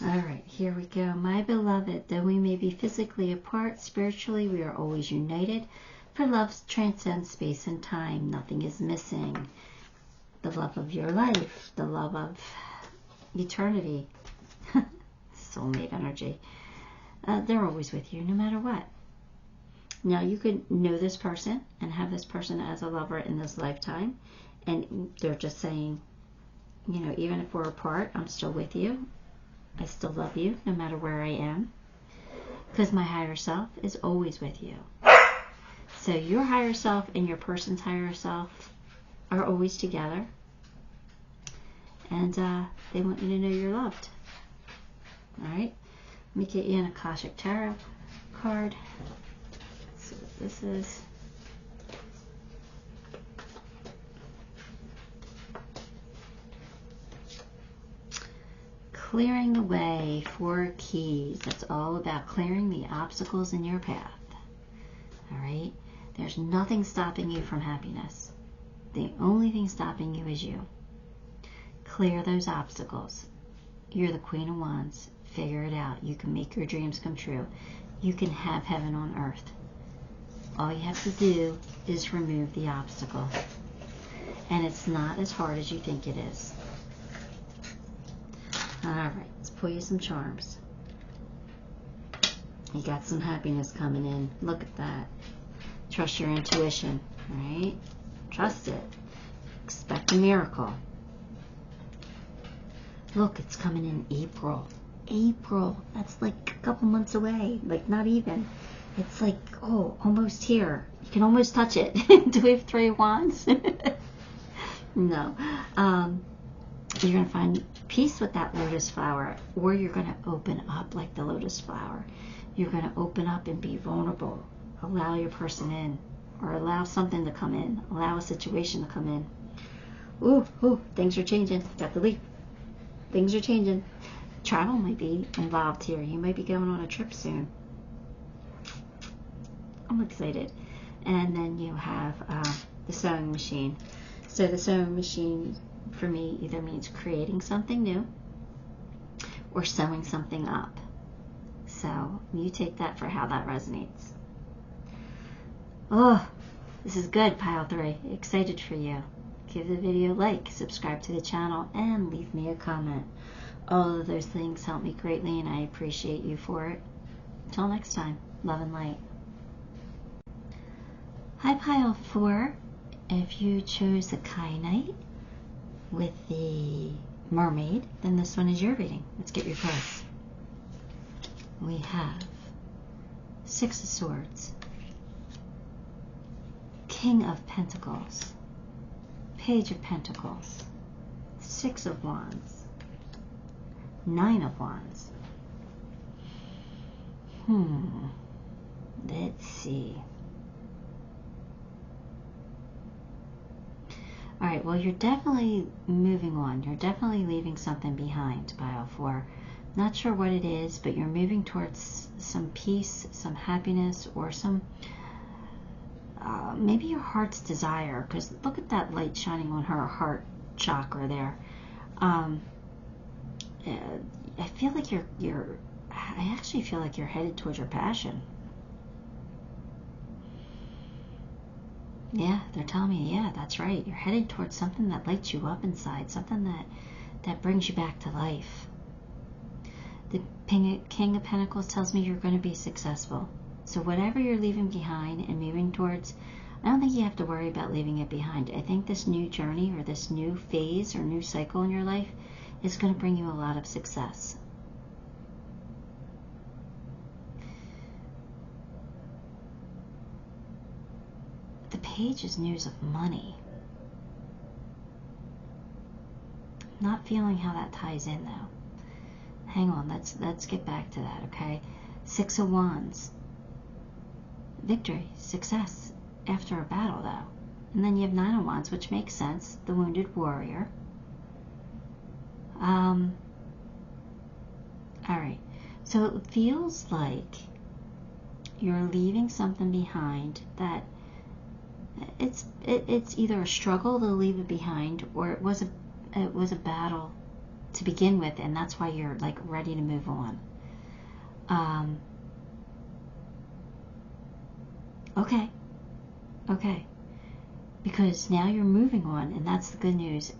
All right, here we go. My beloved, though we may be physically apart, spiritually we are always united. For love transcends space and time. Nothing is missing. The love of your life, the love of eternity, soulmate energy. They're always with you, no matter what. Now, you could know this person and have this person as a lover in this lifetime, and they're just saying, even if we're apart, I'm still with you. I still love you no matter where I am, because my higher self is always with you. So your higher self and your person's higher self are always together, and they want you to know you're loved. All right, let me get you an Akashic Tarot card. Let's see what this is. Clearing the way, 4 keys. That's all about clearing the obstacles in your path. All right? There's nothing stopping you from happiness. The only thing stopping you is you. Clear those obstacles. You're the Queen of Wands. Figure it out. You can make your dreams come true. You can have heaven on earth. All you have to do is remove the obstacle. And it's not as hard as you think it is. Alright, let's pull you some charms. You got some happiness coming in. Look at that. Trust your intuition, right? Trust it. Expect a miracle. Look, it's coming in April. April. That's like a couple months away. Like, not even. It's like, oh, almost here. You can almost touch it. Do we have 3 wands? No. You're going to find peace with that lotus flower, or you're going to open up like the lotus flower. You're going to open up and be vulnerable. Allow your person in, or allow something to come in. Allow a situation to come in. Ooh, things are changing. Got the leaf. Things are changing. travel might be involved here. You might be going on a trip soon. I'm excited. And then you have the sewing machine. So the sewing machine for me either means creating something new or sewing something up. So you take that for how that resonates. Oh, this is good, pile 3. Excited for you. Give the video a like, subscribe to the channel, and leave me a comment. All of those things help me greatly, and I appreciate you for it. Until next time, love and light. Hi, pile 4. If you chose the Kyanite with the mermaid, then this one is your reading. Let's get your cards. We have 6 of Swords, King of Pentacles, Page of Pentacles, 6 of Wands, 9 of Wands. Let's see. All right, well, you're definitely moving on. You're definitely leaving something behind, pile 4. Not sure what it is, but you're moving towards some peace, some happiness, or some, maybe your heart's desire, because look at that light shining on her heart chakra there. I feel like I actually feel like you're headed towards your passion. Yeah, they're telling me, yeah, that's right. You're headed towards something that lights you up inside, something that brings you back to life. The King of Pentacles tells me you're going to be successful. So whatever you're leaving behind and moving towards, I don't think you have to worry about leaving it behind. I think this new journey or this new phase or new cycle in your life is going to bring you a lot of success. The Page is news of money. Not feeling how that ties in though. Hang on, let's get back to that, okay? 6 of Wands. Victory, success after a battle though. And then you have 9 of Wands, which makes sense. The wounded warrior. All right. So it feels like you're leaving something behind that it's either a struggle to leave it behind, or it was a battle to begin with, and that's why you're like ready to move on. Okay, because now you're moving on, and that's the good news.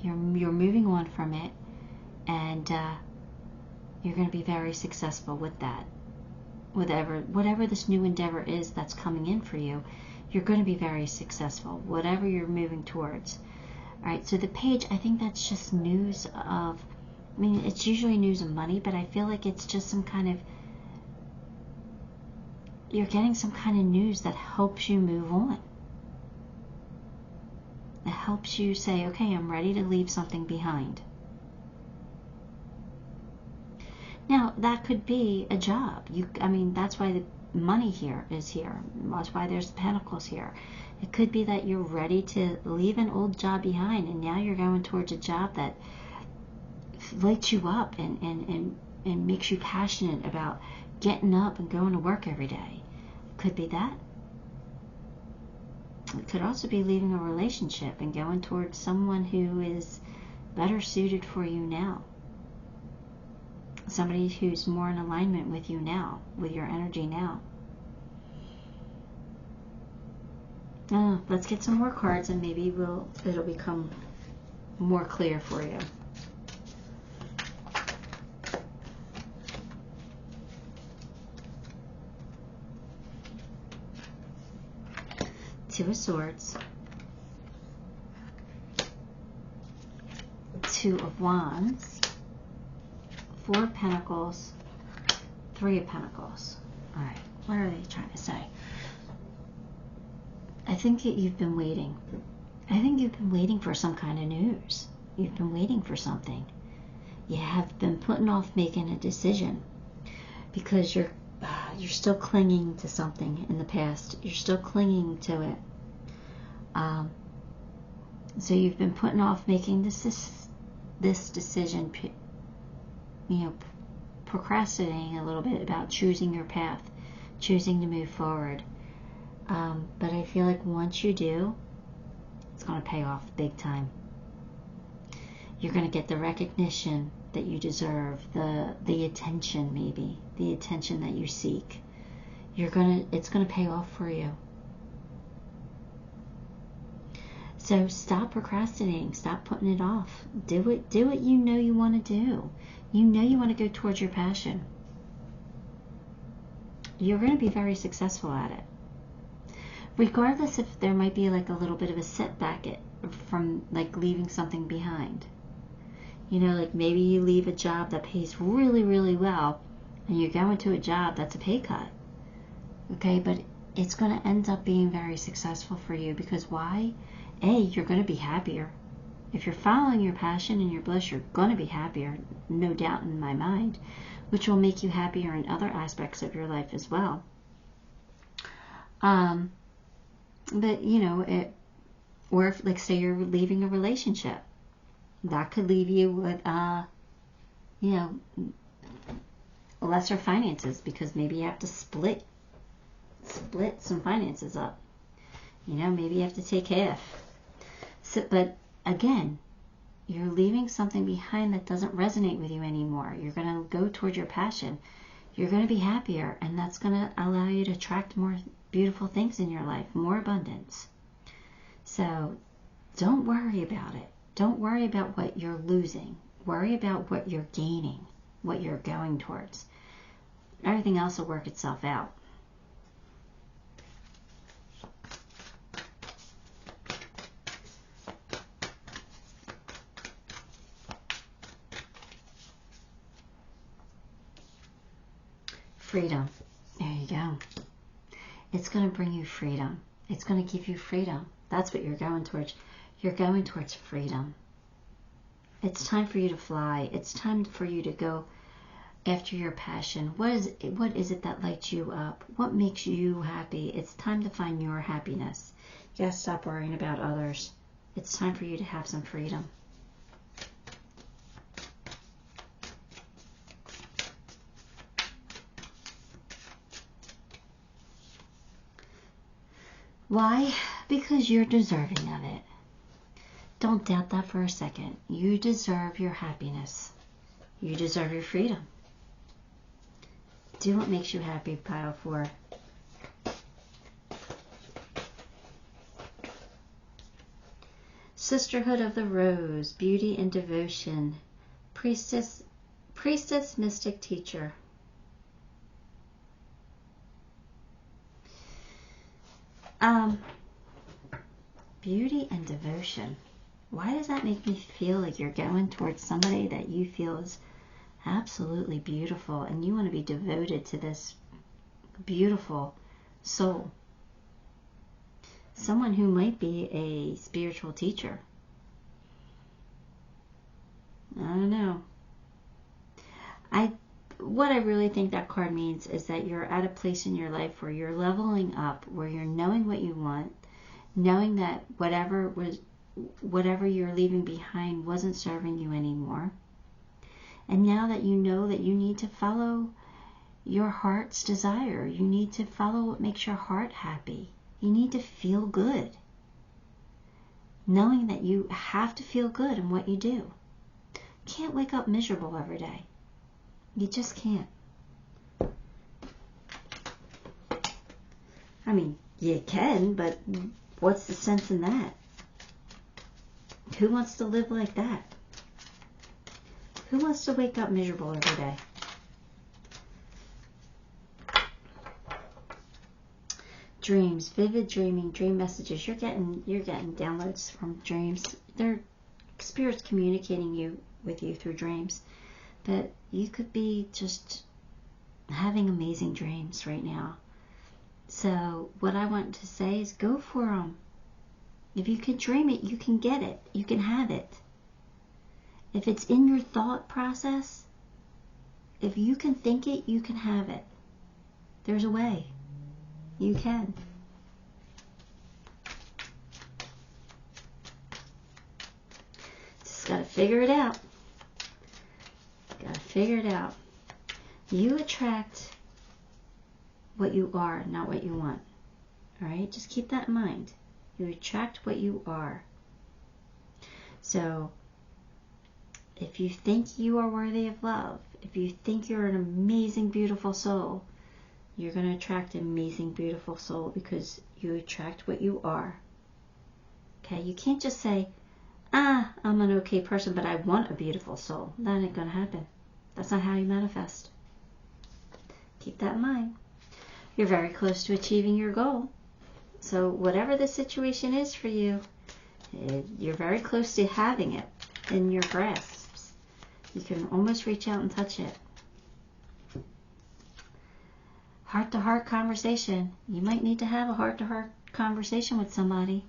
You're moving on from it, and you're going to be very successful with that. Whatever this new endeavor is that's coming in for you, you're going to be very successful, whatever you're moving towards. All right, so the Page, I think that's just news of, I mean, it's usually news of money, but I feel like it's just some kind of, you're getting some kind of news that helps you move on. It helps you say, okay, I'm ready to leave something behind. Now, that could be a job. I mean, that's why the money here is here. That's why there's Pentacles here. It could be that you're ready to leave an old job behind, and now you're going towards a job that lights you up and makes you passionate about getting up and going to work every day. It could be that. It could also be leaving a relationship and going towards someone who is better suited for you now. Somebody who's more in alignment with you now, with your energy now. Let's get some more cards, and maybe it'll become more clear for you. Two of Swords, 2 of Wands, 4 of Pentacles, 3 of Pentacles. All right, what are they trying to say? I think that you've been waiting. I think you've been waiting for some kind of news. You've been waiting for something. You have been putting off making a decision because you're still clinging to something in the past. You're still clinging to it. So you've been putting off making this decision procrastinating a little bit about choosing your path, choosing to move forward. But I feel like once you do, it's going to pay off big time. You're going to get the recognition that you deserve, the attention, maybe the attention that you seek. It's going to pay off for you. So stop procrastinating, stop putting it off. Do what you know you want to do. You know you want to go towards your passion. You're going to be very successful at it. Regardless if there might be like a little bit of a setback from like leaving something behind. Like maybe you leave a job that pays really, really well and you go into a job that's a pay cut. Okay, but it's going to end up being very successful for you because why? You're going to be happier. If you're following your passion and your bliss, you're going to be happier, no doubt in my mind, which will make you happier in other aspects of your life as well. But, or if, like, say you're leaving a relationship, that could leave you with, lesser finances because maybe you have to split some finances up. Maybe you have to take half. So, but again, you're leaving something behind that doesn't resonate with you anymore. You're going to go toward your passion. You're going to be happier, and that's going to allow you to attract more beautiful things in your life, more abundance. So don't worry about it. Don't worry about what you're losing. Worry about what you're gaining, what you're going towards. Everything else will work itself out. Freedom. There you go. It's going to bring you freedom. It's going to give you freedom. That's what you're going towards. You're going towards freedom. It's time for you to fly. It's time for you to go after your passion. What is it that lights you up? What makes you happy? It's time to find your happiness. You gotta stop worrying about others. It's time for you to have some freedom. Why? Because you're deserving of it. Don't doubt that for a second. You deserve your happiness. You deserve your freedom. Do what makes you happy, pile 4. Sisterhood of the Rose, beauty and devotion. Priestess, mystic, teacher. Beauty and devotion. Why does that make me feel like you're going towards somebody that you feel is absolutely beautiful and you want to be devoted to this beautiful soul? Someone who might be a spiritual teacher. I don't know. What I really think that card means is that you're at a place in your life where you're leveling up, where you're knowing what you want, knowing that whatever you're leaving behind wasn't serving you anymore. And now that you know that you need to follow your heart's desire, you need to follow what makes your heart happy. You need to feel good. Knowing that you have to feel good in what you do. Can't wake up miserable every day. You just can't. I mean, you can, but what's the sense in that? Who wants to live like that? Who wants to wake up miserable every day? Dreams, vivid dreaming, dream messages. You're getting downloads from dreams. They're spirits communicating with you through dreams. But you could be just having amazing dreams right now. So what I want to say is go for them. If you can dream it, you can get it. You can have it. If it's in your thought process, if you can think it, you can have it. There's a way. You can. Just gotta figure it out. Gotta Figure it out. You attract what you are, not what you want. All right? Just keep that in mind. You attract what you are. So, if you think you are worthy of love, if you think you're an amazing, beautiful soul, you're going to attract an amazing, beautiful soul because you attract what you are. Okay? You can't just say, I'm an okay person, but I want a beautiful soul. That ain't going to happen. That's not how you manifest. Keep that in mind. You're very close to achieving your goal. So whatever the situation is for you, you're very close to having it in your grasps. You can almost reach out and touch it. Heart-to-heart conversation. You might need to have a heart-to-heart conversation with somebody.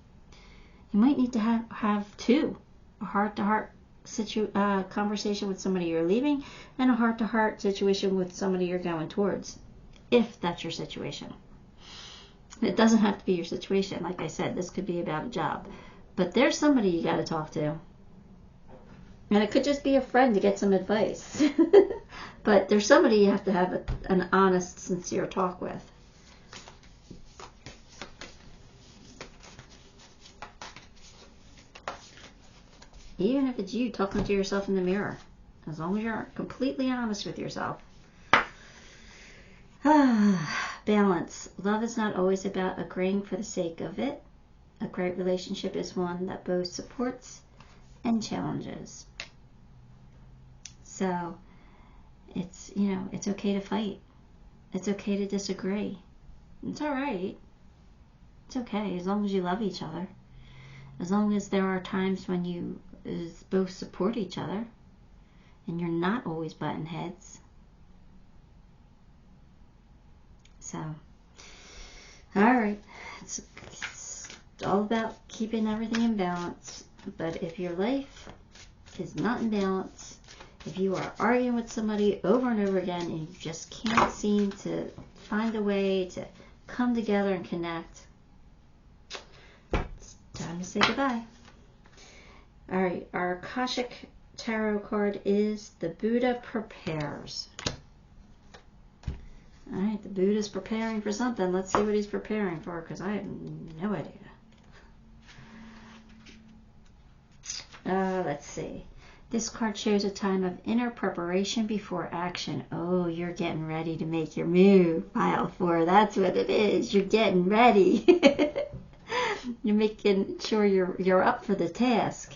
You might need to have two. A heart-to-heart conversation with somebody you're leaving and a heart-to-heart situation with somebody you're going towards. If that's your situation. It doesn't have to be your situation. Like I said, this could be about a job. But there's somebody you got to talk to. And it could just be a friend to get some advice. But there's somebody you have to have an honest, sincere talk with. Even if it's you talking to yourself in the mirror. As long as you're completely honest with yourself. Balance. Love is not always about agreeing for the sake of it. A great relationship is one that both supports and challenges. So, it's, it's okay to fight. It's okay to disagree. It's alright. It's okay as long as you love each other. As long as there are times when you both support each other and you're not always butting heads. So, alright. It's all about keeping everything in balance. But if your life is not in balance, if you are arguing with somebody over and over again and you just can't seem to find a way to come together and connect, it's time to say goodbye. Alright, our Akashic Tarot card is the Buddha Prepares. Alright, the Buddha's preparing for something. Let's see what he's preparing for, because I have no idea. Let's see. This card shows a time of inner preparation before action. Oh, you're getting ready to make your move. Pile 4, that's what it is. You're getting ready. You're making sure you're up for the task.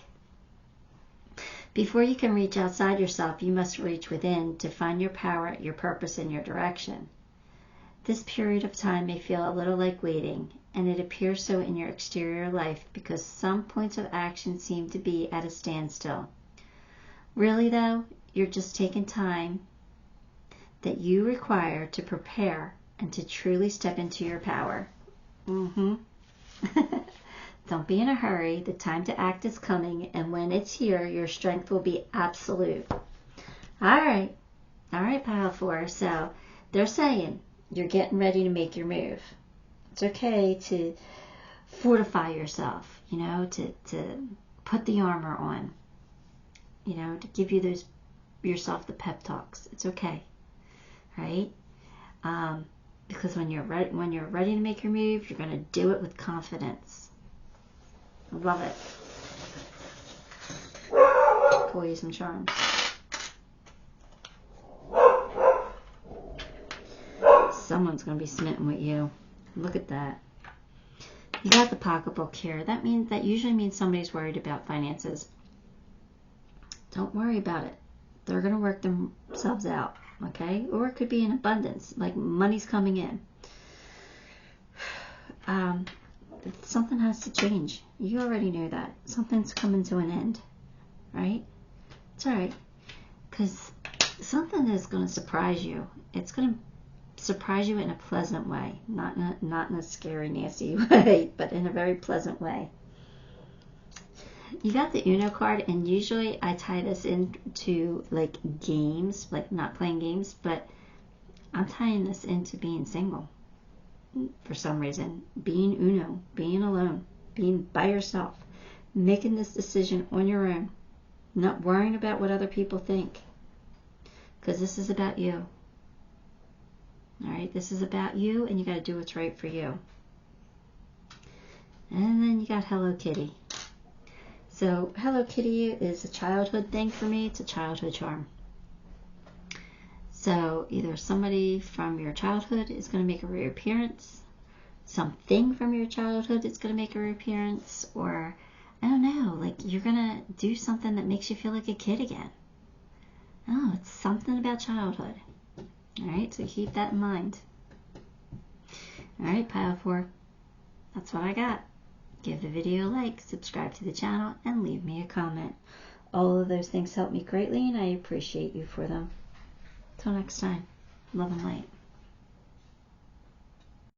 Before you can reach outside yourself, you must reach within to find your power, your purpose, and your direction. This period of time may feel a little like waiting, and it appears so in your exterior life because some points of action seem to be at a standstill. Really, though, you're just taking time that you require to prepare and to truly step into your power. Don't be in a hurry. The time to act is coming, and when it's here, your strength will be absolute. All right, Pile 4. So they're saying you're getting ready to make your move. It's okay to fortify yourself, to put the armor on, to give you yourself the pep talks. It's okay, right? Because when you're ready to make your move, you're going to do it with confidence. I love it. Pull you some charms. Someone's going to be smitten with you. Look at that. You got the pocketbook here. That usually means somebody's worried about finances. Don't worry about it. They're going to work themselves out, okay? Or it could be in abundance, like money's coming in. Something has to change. You already knew that. Something's coming to an end, right? It's all right, because something is going to surprise you. It's going to surprise you in a pleasant way, not in a scary, nasty way, but in a very pleasant way. You got the Uno card, and usually I tie this into like games, like not playing games, but I'm tying this into being single for some reason. Being Uno, being alone, being by yourself, making this decision on your own, not worrying about what other people think. because this is about you. All right, this is about you, and you got to do what's right for you. And then you got Hello Kitty. So Hello Kitty is a childhood thing for me. It's a childhood charm. So either somebody from your childhood is going to make a reappearance, something from your childhood is going to make a reappearance, or I don't know, like you're going to do something that makes you feel like a kid again. Oh, it's something about childhood. All right, so keep that in mind. All right, pile 4. That's what I got. Give the video a like, subscribe to the channel, and leave me a comment. All of those things help me greatly, and I appreciate you for them. Till next time, love and light.